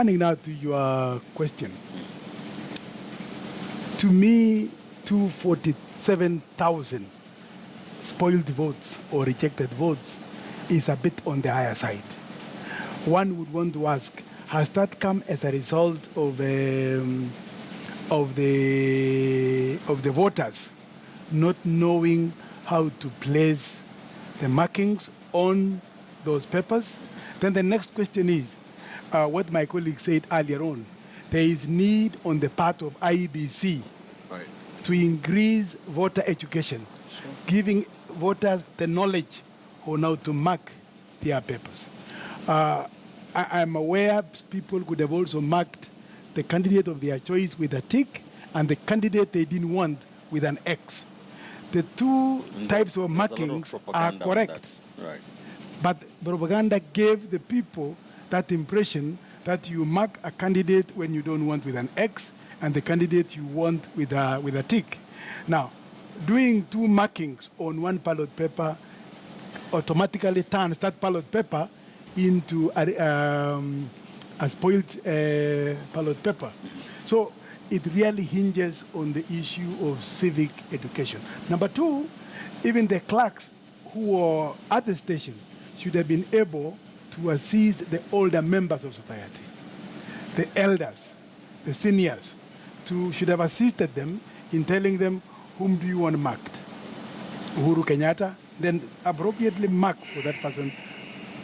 Turning now to your question. To me, 247,000 spoiled votes or rejected votes is a bit on the higher side. One would want to ask, has that come as a result of the voters not knowing how to place the markings on those papers? Then the next question is, what my colleague said earlier on, there is need on the part of IEBC to increase voter education, giving voters the knowledge on how to mark their papers. I'm aware people could have also marked the candidate of their choice with a tick and the candidate they didn't want with an X. The two types of markings are correct. Right. But propaganda gave the people that impression that you mark a candidate when you don't want with an X and the candidate you want with a tick. Now, doing two markings on one ballot paper automatically turns that ballot paper into a spoiled ballot paper. So it really hinges on the issue of civic education. Number two, even the clerks who are at the station should have been able to assist the older members of society, the elders, the seniors, should have assisted them in telling them whom do you want marked. Uhuru Kenyatta, then appropriately mark for that person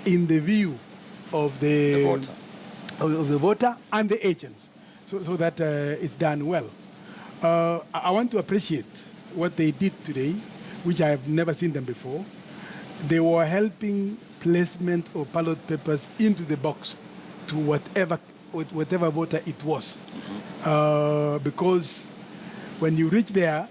in the view of the voter and the agents, so that it's done well. I want to appreciate what they did today, which I have never seen them before. They were helping placement of ballot papers into the box to whatever voter it was. Because when you reach there,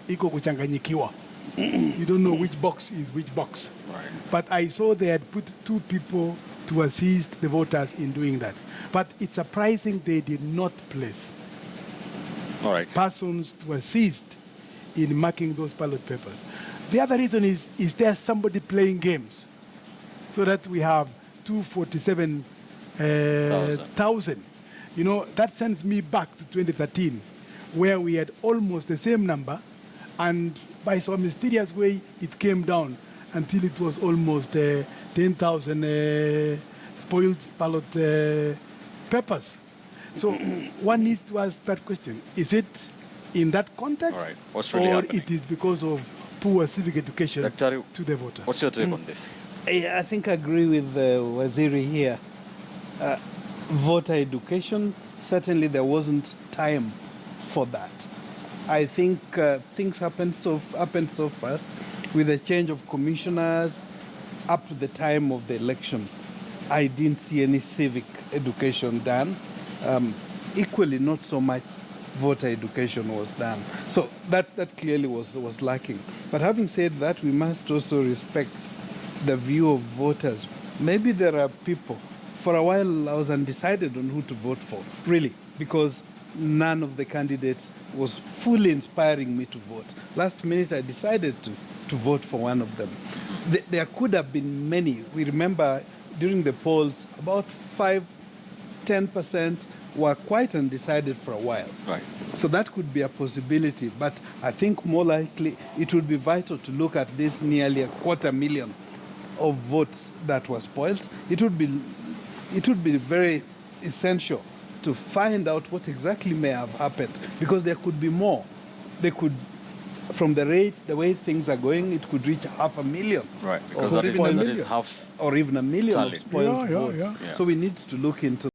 iko kuchanganyikiwa. You don't know which box is which box. Right. But I saw they had put two people to assist the voters in doing that. But it's surprising they did not place persons to assist in marking those ballot papers. The other reason is there somebody playing games so that we have 247,000? You know, that sends me back to 2013, where we had almost the same number, and by some mysterious way, it came down until it was almost 10,000 spoiled ballot papers. So one needs to ask that question. Is it in that context, What's really happening? It is because of poor civic education to the voters? What's your take on this? I think I agree with Waziri here. Voter education, certainly there wasn't time for that. I think things happened so fast with the change of commissioners up to the time of the election. I didn't see any civic education done. Equally, not so much voter education was done. So that clearly was lacking. But having said that, we must also respect the view of voters. Maybe there are people, for a while I was undecided on who to vote for, really, because none of the candidates was fully inspiring me to vote. Last minute I decided to vote for one of them. There could have been many. We remember during the polls, about 5-10% were quite undecided for a while. Right. So that could be a possibility, but I think more likely it would be vital to look at this nearly 250,000 of votes that were spoiled. It would be very essential to find out what exactly may have happened, because there could be more. They could, from the way things are going, it could reach 500,000. Right, because that is half or even 1 million of spoiled votes. Yeah. So we need to look into